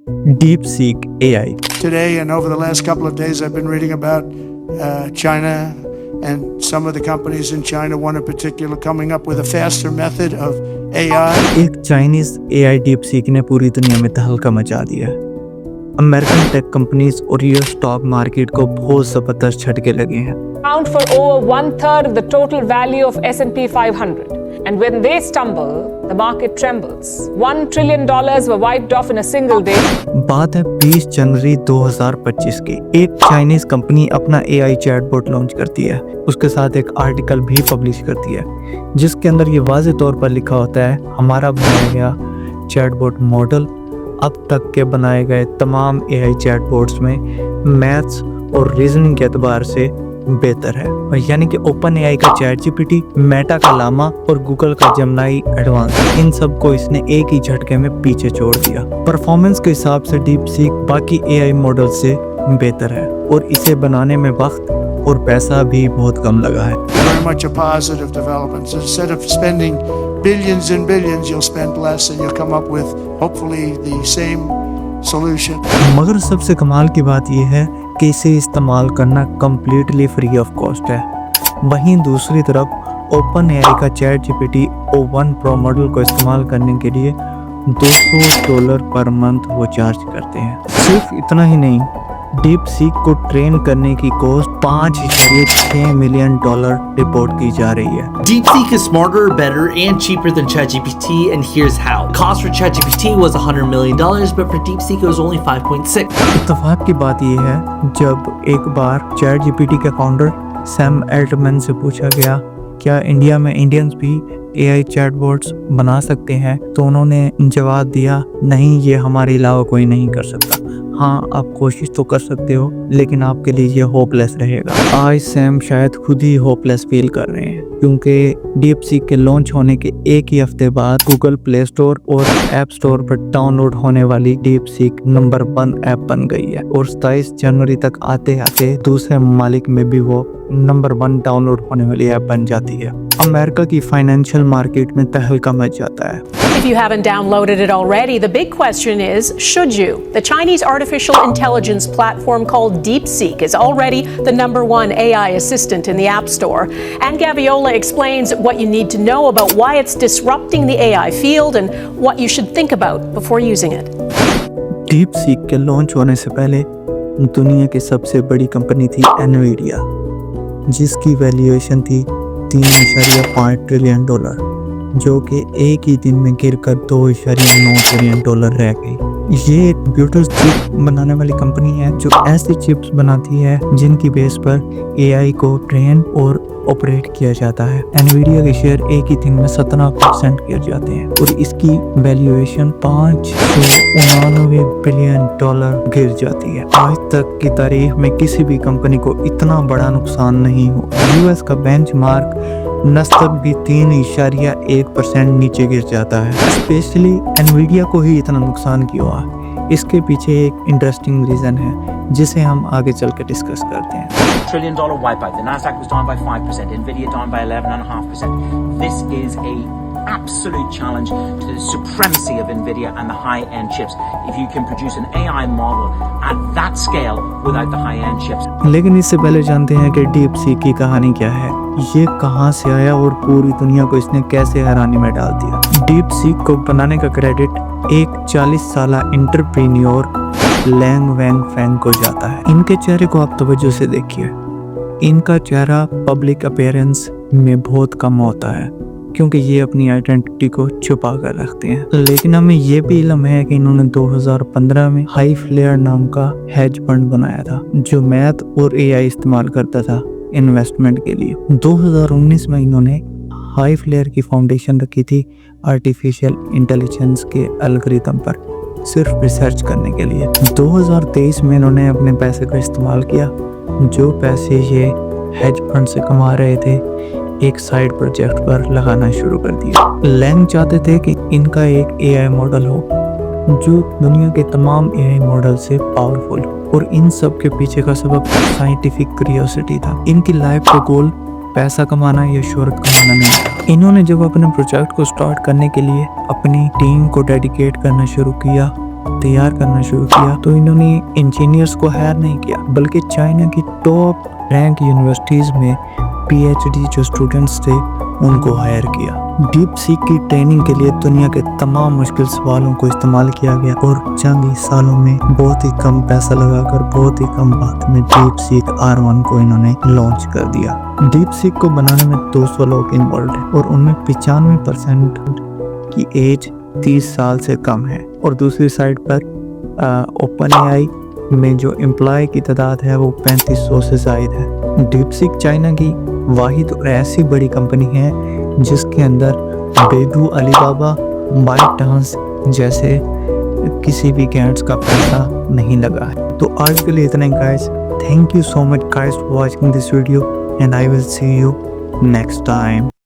DeepSeek AI. Today and over the last couple of days, I've been reading about China, and some of the companies in China, one in particular, coming up with a faster method of AI. एक Chinese AI DeepSeek ने पूरी दुनिया में तहलका मचा दिया है। American tech companies और यूएस स्टॉक मार्केट को बहुत जबरदस्त झटके लगे हैं। Account for over 1/3 of the total value of S&P 500. And when they stumble, the market trembles. $1 trillion were wiped off in a single day. बात है 20 जनवरी 2025 की। एक चाइनीज कंपनी अपना AI चैटबॉट लॉन्च करती है। उसके साथ एक आर्टिकल भी पब्लिश करती है जिसके अंदर ये वाज़ेह तौर पर लिखा होता है, हमारा बनाया गया चैटबॉट मॉडल अब तक के बनाए गए तमाम AI चैटबॉट्स में मैथ्स और रीजनिंग के एतबार से बेहतर है। और यानी कि ओपन AI का चैट जीपीटी, मेटा का लामा और गूगल का जेमिनी एडवांस, इन सब को इसने एक ही झटके में पीछे छोड़ दिया। परफॉर्मेंस के हिसाब से डीपसीक बाकी AI मॉडल से बेहतर है और इसे बनाने में वक्त और पैसा भी बहुत कम लगा है। Very much a positive development. So instead of spending billions and billions, you'll spend less and you'll come up with hopefully the same solution. मगर सबसे कमाल की बात यह है कि इसे इस्तेमाल करना कम्प्लीटली फ्री ऑफ कॉस्ट है। वहीं दूसरी तरफ ओपन AI का chat GPT O1 Pro model को इस्तेमाल करने के लिए $200 पर मंथ वो चार्ज करते हैं। सिर्फ इतना ही नहीं, डीपसीक को ट्रेन करने की कॉस्ट $5.6 मिलियन रिपोर्ट की जा रही है। DeepSeek is smarter, better, and cheaper than ChatGPT, and here's how. The cost for ChatGPT was $100 million, but for DeepSeek it was only 5.6. इत्तेफाक की बात यह है, जब एक बार चैट जीपीटी के फाउंडर सैम एल्टमैन से पूछा गया क्या इंडिया में इंडियंस भी AI चैटबॉट्स बना सकते हैं, तो उन्होंने जवाब दिया, नहीं, ये हमारे अलावा कोई नहीं कर सकता। हाँ, आप कोशिश तो कर सकते हो, लेकिन आपके लिए ये होपलेस रहेगा। आज सैम शायद खुद ही होपलेस फील कर रहे हैं, क्योंकि डीपसीक के लॉन्च होने के एक ही हफ्ते बाद गूगल प्ले स्टोर और ऐप स्टोर पर डाउनलोड होने वाली डीपसीक नंबर 1 ऐप बन गई है और 27 जनवरी तक आते आते दूसरे ममालिक में भी वो नंबर 1 डाउनलोड होने वाली ऐप बन जाती है। अमेरिका की फाइनेंशियल मार्केट में तहलका मच जाता है। If you haven't downloaded it already, the big question is, should you? The Chinese artificial intelligence platform called DeepSeek is already the #1 AI assistant in the App Store. And Gaviola explains what you need to know about why it's disrupting the AI field and what you should think about before using it. DeepSeek के launch होने से पहले दुनिया की सबसे बड़ी company थी NVIDIA, जिसकी वैल्यूएशन थी $3.5 ट्रिलियन, जो कि एक ही दिन में गिरकर $2.9 ट्रिलियन रह गई। ये एक कंप्यूटर चिप बनाने वाली कंपनी है जो ऐसी चिप्स बनाती है जिनकी बेस पर AI को ट्रेन और ऑपरेट किया जाता है। एनवीडिया के शेयर एक ही दिन में 17% गिर जाते हैं और इसकी वैल्यूएशन $599 बिलियन गिर जाती है। आज तक की तारीख में किसी भी कंपनी को इतना बड़ा नुकसान नहीं हुआ। यूएस का बेंचमार्क नस्बत भी 3.1% नीचे गिर जाता है। स्पेशली एनवीडिया को ही इतना नुकसान क्यों हुआ, इसके पीछे एक इंटरेस्टिंग रीजन है जिसे हम आगे चल के डिस्कस करते हैं। $1 trillion wipeout. The Nasdaq was down by 5%. Nvidia down by 11.5%. This is a absolute challenge to the supremacy of Nvidia and the high-end chips. If you can produce an AI model at that scale without the high-end chips. लेकिन इससे पहले जानते हैं कि DeepSeek की कहानी क्या है, ये कहां से आया और पूरी दुनिया को इसने कैसे हैरानी में डाल दिया। डीपसीक को बनाने का क्रेडिट एक 40 साला एंटरप्रेन्योर लैंग वैंग फैंग को जाता है। इनके चेहरे को आप तवज्जो से देखिए। इनका चेहरा पब्लिक अपीयरेंस में बहुत कम होता है क्योंकि ये अपनी आइडेंटिटी को छुपा कर रखते हैं। लेकिन हमें ये भी इल्म है कि इन्होंने 2015 में हाइफ्लेयर नाम का हेज फंड बनाया था जो मैथ और AI इस्तेमाल करता था इन्वेस्टमेंट के लिए। 2019 में इन्होंने हाइफ्लेयर की फाउंडेशन रखी थी आर्टिफिशियल इंटेलिजेंस के एल्गोरिथम पर सिर्फ रिसर्च करने के लिए। 2023 में इन्होंने अपने पैसे का इस्तेमाल किया, जो पैसे ये हेज फंड से कमा रहे थे एक साइड प्रोजेक्ट पर लगाना शुरू कर दिया। लैंग चाहते थे कि इनका एक AI मॉडल हो जो दुनिया के तमाम AI मॉडल से पावरफुल हो, और इन सब के पीछे का सबब साइंटिफिक क्यूरियोसिटी था। इनकी लाइफ का गोल पैसा कमाना या शोहरत कमाना नहीं था। इन्होंने जब अपने प्रोजेक्ट को स्टार्ट करने के लिए अपनी टीम को डेडिकेट करना शुरू किया तैयार करना शुरू किया तो इन्होंने इंजीनियर्स को हायर नहीं किया, बल्कि चाइना की टॉप रैंक यूनिवर्सिटीज़ में पीएचडी जो स्टूडेंट्स थे उनको हायर किया। डीप सीक की ट्रेनिंग के लिए दुनिया के तमाम मुश्किल सवालों को इस्तेमाल किया गया और चंद ही सालों में बहुत ही कम पैसा लगाकर बहुत ही कम वक्त में डीप सीक R1 को इन्होंने लॉन्च कर दिया। डीप सीक को बनाने में 200 लोग इन्वॉल्व हैं और उनमें 95% की एज 30 साल से कम है। और दूसरी साइड पर ओपन एआई में जो एम्प्लॉय की तादाद है वो 3500 से ज़ायद है। डीप सीक चाइना की वाहिद और ऐसी बड़ी कंपनी है जिसके अंदर बेडू, अलीबाबा, बाइट डांस जैसे किसी भी गैंट्स का पैसा नहीं लगा है। तो आज के लिए इतना ही guys. Thank you so much guys for watching this video and I will see you next time.